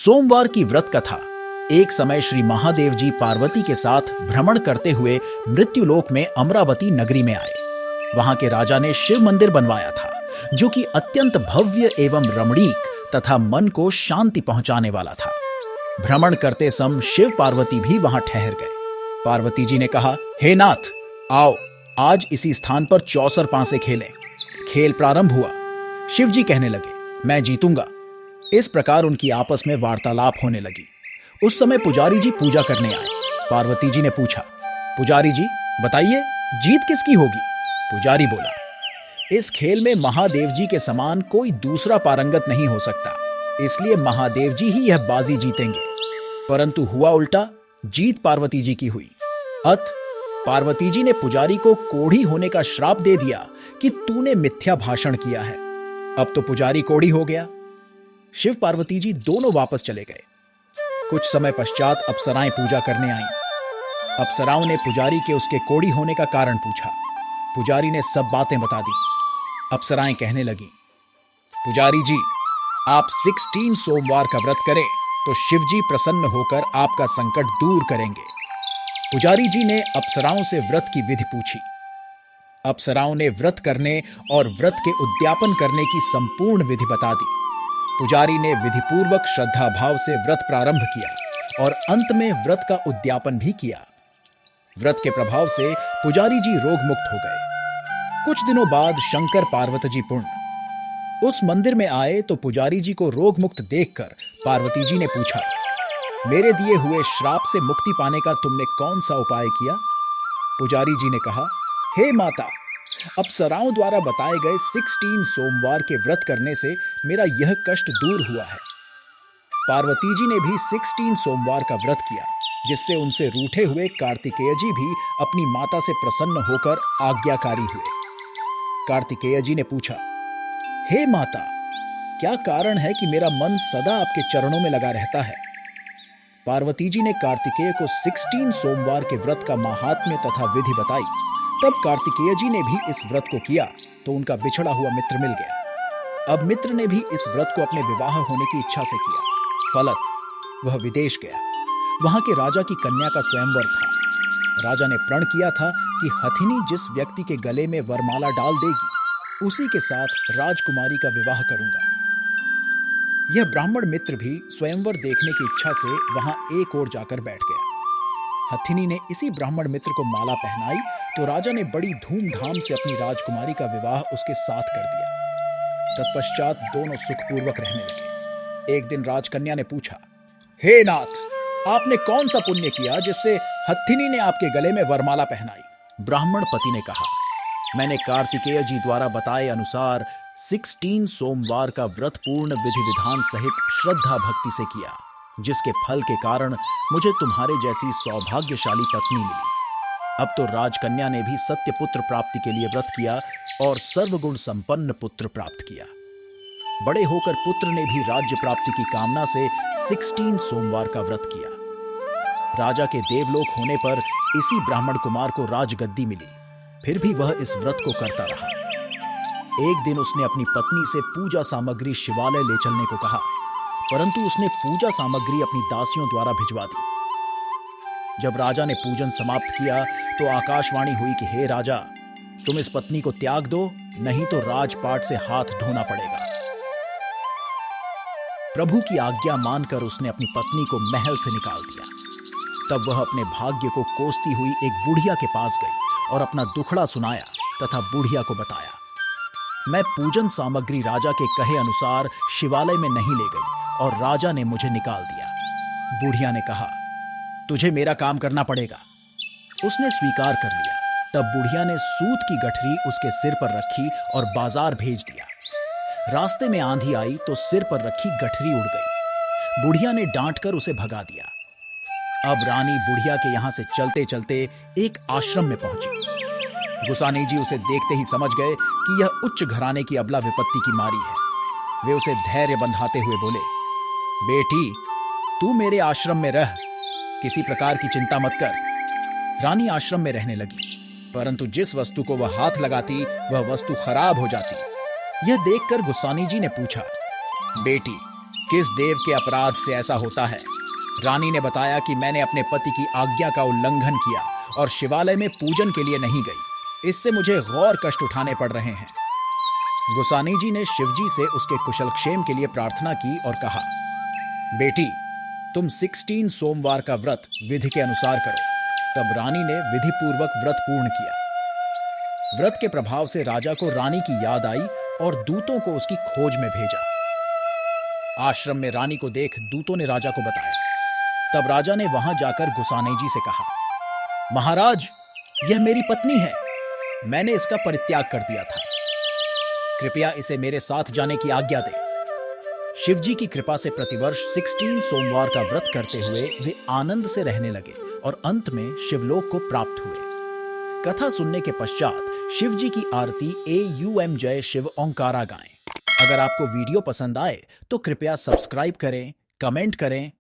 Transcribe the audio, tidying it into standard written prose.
सोमवार की व्रत कथा। एक समय श्री महादेव जी पार्वती के साथ भ्रमण करते हुए मृत्युलोक में अमरावती नगरी में आए। वहां के राजा ने शिव मंदिर बनवाया था, जो कि अत्यंत भव्य एवं रमणीक तथा मन को शांति पहुंचाने वाला था। भ्रमण करते समय शिव पार्वती भी वहां ठहर गए। पार्वती जी ने कहा, हे नाथ, आओ आज इसी स्थान पर चौसर पांसे खेलें। खेल प्रारंभ हुआ। शिव जी कहने लगे, मैं जीतूंगा। इस प्रकार उनकी आपस में वार्तालाप होने लगी। उस समय पुजारी जी पूजा करने आए। पार्वती जी ने पूछा, पुजारी जी बताइए, जीत किसकी होगी? पुजारी बोला, इस खेल में महादेव जी के समान कोई दूसरा पारंगत नहीं हो सकता, इसलिए महादेव जी ही यह बाजी जीतेंगे। परंतु हुआ उल्टा, जीत पार्वती जी की हुई। अत पार्वती जी ने पुजारी को कोढ़ी होने का श्राप दे दिया कि तूने मिथ्या भाषण किया है। अब तो पुजारी कोढ़ी हो गया। शिव पार्वती जी दोनों वापस चले गए। कुछ समय पश्चात अप्सराएं पूजा करने आईं। अप्सराओं ने पुजारी के उसके कोढ़ी होने का कारण पूछा। पुजारी ने सब बातें बता दी। अप्सराएं कहने लगी, पुजारी जी, आप 16 सोमवार का व्रत करें तो शिव जी प्रसन्न होकर आपका संकट दूर करेंगे। पुजारी जी ने अप्सराओं से व्रत की विधि पूछी। अप्सराओं ने व्रत करने और व्रत के उद्यापन करने की संपूर्ण विधि बता दी। पुजारी ने विधिपूर्वक श्रद्धा भाव से व्रत प्रारंभ किया और अंत में व्रत का उद्यापन भी किया। व्रत के प्रभाव से पुजारी जी रोग मुक्त हो गए। कुछ दिनों बाद शंकर पार्वती जी पुण्य उस मंदिर में आए तो पुजारी जी को रोग मुक्त देखकर पार्वती जी ने पूछा, मेरे दिए हुए श्राप से मुक्ति पाने का तुमने कौन सा उपाय किया? पुजारी जी ने कहा, हे माता, अप्सराओं द्वारा बताए गए 16 सोमवार के व्रत करने से मेरा यह कष्ट दूर हुआ है। पार्वती जी ने भी 16 सोमवार का व्रत किया, जिससे उनसे रूठे हुए कार्तिकेय जी भी अपनी माता से प्रसन्न होकर आज्ञाकारी हुए। कार्तिकेय जी ने पूछा, हे माता, क्या कारण है कि मेरा मन सदा आपके चरणों में लगा रहता है? पार्वती जी ने कार्तिकेय को 16 सोमवार के व्रत का महात्म्य तथा विधि बताई। तब कार्तिकेय जी ने भी इस व्रत को किया तो उनका बिछड़ा हुआ मित्र मिल गया। अब मित्र ने भी इस व्रत को अपने विवाह होने की इच्छा से किया। फलत वह विदेश गया। वहां के राजा की कन्या का स्वयंवर था। राजा ने प्रण किया था कि हथिनी जिस व्यक्ति के गले में वरमाला डाल देगी, उसी के साथ राजकुमारी का विवाह करूंगा। यह ब्राह्मण मित्र भी स्वयंवर देखने की इच्छा से वहां एक ओर जाकर बैठ गया। हथिनी ने इसी ब्राह्मण मित्र को माला पहनाई तो राजा ने बड़ी धूमधाम से अपनी राजकुमारी का विवाह उसके साथ कर दिया। तत्पश्चात दोनों सुखपूर्वक रहने लगे। एक दिन राजकन्या ने पूछा, हे नाथ, आपने कौन सा पुण्य किया जिससे हथिनी ने आपके गले में वरमाला पहनाई? ब्राह्मण पति ने कहा, मैंने कार्तिकेय जी द्वारा बताए अनुसार 16 सोमवार का व्रत पूर्ण विधि विधान सहित श्रद्धा भक्ति से किया, जिसके फल के कारण मुझे तुम्हारे जैसी सौभाग्यशाली पत्नी मिली। अब तो राजकन्या ने भी सत्य पुत्र प्राप्ति के लिए व्रत किया और सर्वगुण संपन्न पुत्र प्राप्त किया। बड़े होकर पुत्र ने भी राज्य प्राप्ति की कामना से 16 सोमवार का व्रत किया। राजा के देवलोक होने पर इसी ब्राह्मण कुमार को राजगद्दी मिली। फिर भी वह इस व्रत को करता रहा। एक दिन उसने अपनी पत्नी से पूजा सामग्री शिवालय ले चलने को कहा, परंतु उसने पूजा सामग्री अपनी दासियों द्वारा भिजवा दी। जब राजा ने पूजन समाप्त किया तो आकाशवाणी हुई कि हे राजा, तुम इस पत्नी को त्याग दो, नहीं तो राजपाट से हाथ धोना पड़ेगा। प्रभु की आज्ञा मानकर उसने अपनी पत्नी को महल से निकाल दिया। तब वह अपने भाग्य को कोसती हुई एक बुढ़िया के पास गई और अपना दुखड़ा सुनाया तथा बुढ़िया को बताया, मैं पूजन सामग्री राजा के कहे अनुसार शिवालय में नहीं ले गई और राजा ने मुझे निकाल दिया। बुढ़िया ने कहा, तुझे मेरा काम करना पड़ेगा। उसने स्वीकार कर लिया। तब बुढ़िया ने सूत की गठरी उसके सिर पर रखी और बाजार भेज दिया। रास्ते में आंधी आई तो सिर पर रखी गठरी उड़ गई। बुढ़िया ने डांटकर उसे भगा दिया। अब रानी बुढ़िया के यहां से चलते चलते एक आश्रम में पहुंची। गुसानी जी उसे देखते ही समझ गए कि यह उच्च घराने की अबला विपत्ति की मारी है। वे उसे धैर्य बंधाते हुए बोले, बेटी, तू मेरे आश्रम में रह, किसी प्रकार की चिंता मत कर। रानी आश्रम में रहने लगी, परंतु जिस वस्तु को वह हाथ लगाती वह वस्तु खराब हो जाती। यह देखकर गुसानी जी ने पूछा, बेटी, किस देव के अपराध से ऐसा होता है? रानी ने बताया कि मैंने अपने पति की आज्ञा का उल्लंघन किया और शिवालय में पूजन के लिए नहीं गई। इससे मुझे घोर कष्ट उठाने पड़ रहे हैं। गोसानी जी ने शिवजी से उसके कुशलक्षेम के लिए प्रार्थना की और कहा, बेटी, तुम 16 सोमवार का व्रत विधि के अनुसार करो। तब रानी ने विधि पूर्वक व्रत पूर्ण किया। व्रत के प्रभाव से राजा को रानी की याद आई और दूतों को उसकी खोज में भेजा। आश्रम में रानी को देख दूतों ने राजा को बताया। तब राजा ने वहां जाकर गोसानी जी से कहा, महाराज, यह मेरी पत्नी है। मैंने इसका परित्याग कर दिया था। कृपया इसे मेरे साथ जाने की आज्ञा दें। शिवजी की कृपा से प्रतिवर्ष 16 सोमवार का व्रत करते हुए वे आनंद से रहने लगे और अंत में शिवलोक को प्राप्त हुए। कथा सुनने के पश्चात शिवजी की आरती AUM जय शिव ओंकारा गाएं। अगर आपको वीडियो पसंद आए तो कृपया सब्सक्राइब करें, कमेंट करें